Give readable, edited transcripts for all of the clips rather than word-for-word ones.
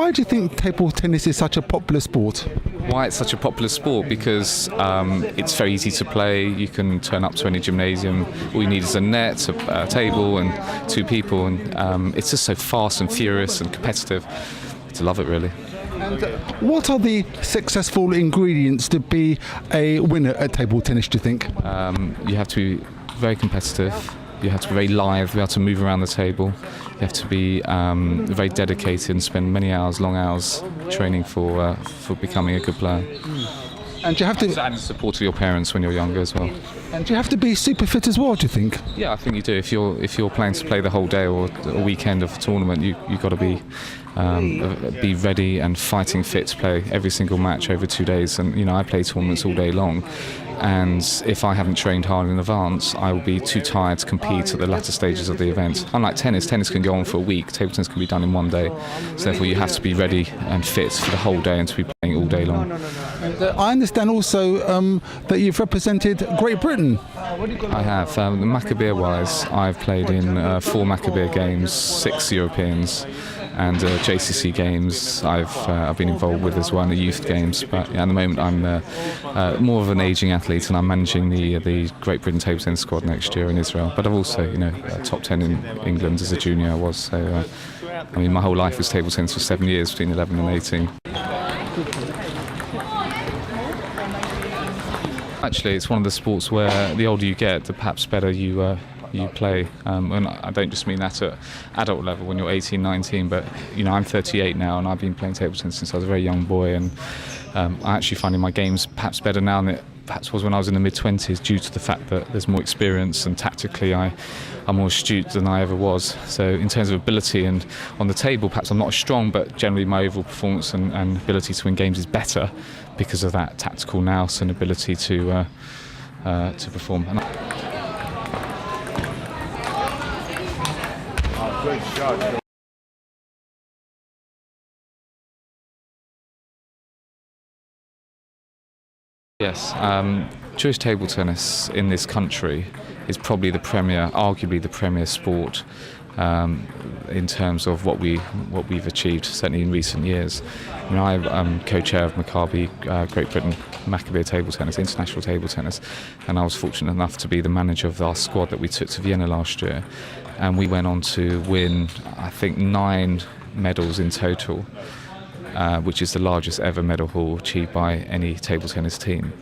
Why do you think table tennis is such a popular sport? Why it's such a popular sport? Because it's very easy to play. You can turn up to any gymnasium. All you need is a net, a table and two people, and it's just so fast and furious and competitive. To love it, really. And what are the successful ingredients to be a winner at table tennis, do you think? You have to be very competitive. You have to be very live, be able to move around the table. You have to be very dedicated and spend many hours, long hours, training for becoming a good player. And you have to... And support of your parents when you're younger as well. And you have to be super fit as well, do you think? Yeah, I think you do. If you're planning to play the whole day or a weekend of a tournament, you've got to be ready and fighting fit to play every single match over 2 days. And I play tournaments all day long. And if I haven't trained hard in advance, I will be too tired to compete at the latter stages of the event. Unlike tennis can go on for a week. Table tennis can be done in 1 day. So therefore you have to be ready and fit for the whole day and to be playing all day long. I understand also that you've represented Great Britain. I have. Maccabea-wise, I've played in 4 Maccabea games, 6 Europeans, and JCC games I've been involved with as well in the youth games. But at the moment I'm more of an ageing athlete, and I'm managing the Great Britain table tennis squad next year in Israel. But I've also, top 10 in England as a junior I was. So my whole life was table tennis for 7 years, between 11 and 18. Actually, it's one of the sports where the older you get, the perhaps better you play. And I don't just mean that at adult level when you're 18, 19, but I'm 38 now and I've been playing table tennis since I was a very young boy, and I'm actually finding my games perhaps better now than it perhaps was when I was in the mid-20s, due to the fact that there's more experience and tactically I'm more astute than I ever was. So in terms of ability and on the table, perhaps I'm not as strong, but generally my overall performance and ability to win games is better because of that tactical nous and ability to perform. Good shot. Yes, Jewish table tennis in this country is probably arguably the premier sport in terms of what we've achieved, certainly in recent years. I'm co-chair of Maccabi Great Britain Maccabea Table Tennis, International Table Tennis, and I was fortunate enough to be the manager of our squad that we took to Vienna last year, and we went on to win, I think, 9 medals in total, which is the largest ever medal haul achieved by any table tennis team.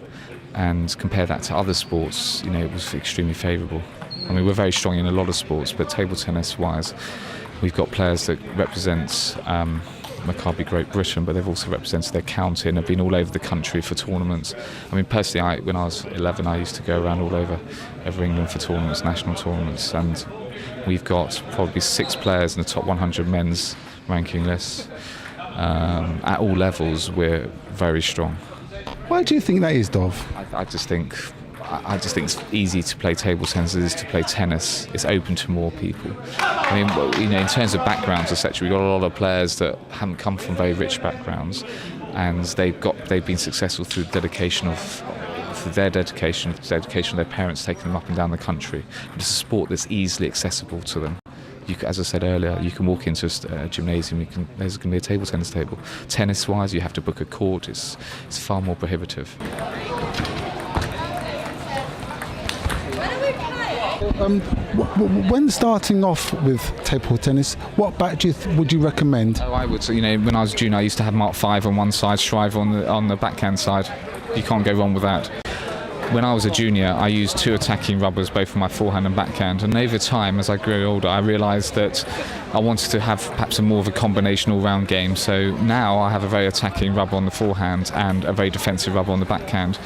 And compare that to other sports, it was extremely favourable. We're very strong in a lot of sports, but table tennis-wise, we've got players that represent Maccabi Great Britain, but they've also represented their county and have been all over the country for tournaments. Personally, when I was 11, I used to go around all over England for tournaments, national tournaments, and we've got probably 6 players in the top 100 men's ranking lists. At all levels, we're very strong. Why do you think that is, Dov? I just think it's easy to play table tennis as it is to play tennis. It's open to more people. In terms of backgrounds, etc., we've got a lot of players that haven't come from very rich backgrounds, and they've been successful through the dedication of their parents taking them up and down the country. It's a sport that's easily accessible to them. As I said earlier, you can walk into a gymnasium, there's going to be a table tennis table. Tennis-wise, you have to book a court. It's far more prohibitive. When starting off with table tennis, what bat would you recommend? I would. When I was a junior, I used to have Mark 5 on one side, Shriver on the backhand side. You can't go wrong with that. When I was a junior, I used 2 attacking rubbers, both for my forehand and backhand. And over time, as I grew older, I realised that I wanted to have perhaps more of a combination all-round game. So now I have a very attacking rubber on the forehand and a very defensive rubber on the backhand.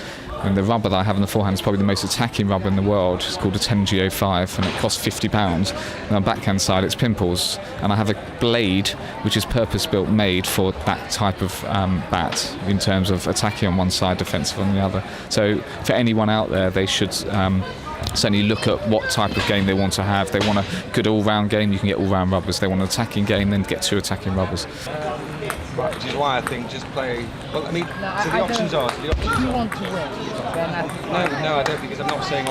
And the rubber that I have on the forehand is probably the most attacking rubber in the world. It's called a 10G05, and it costs £50. And on the backhand side, it's pimples. And I have a blade which is purpose-built, made for that type of bat, in terms of attacking on one side, defensive on the other. So for anyone out there, they should certainly look at what type of game they want to have. They want a good all-round game, you can get all-round rubbers. They want an attacking game, then get 2 attacking rubbers. Right, which is why I think just play. Well, so the options are. If you want to win, then No, I don't, because I'm not saying.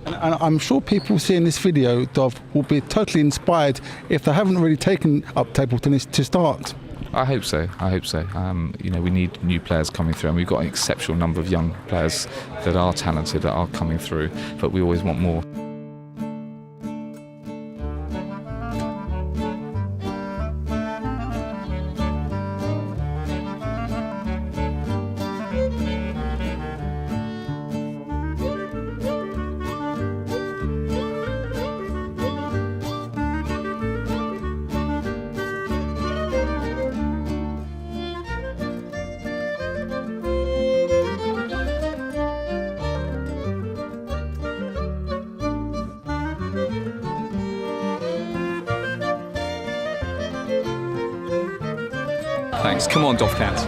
And I'm sure people seeing this video, Dov, will be totally inspired if they haven't really taken up table tennis to start. I hope so. You know, we need new players coming through, and we've got an exceptional number of young players that are talented, that are coming through, but we always want more. Thanks. Come on, Dov Katz.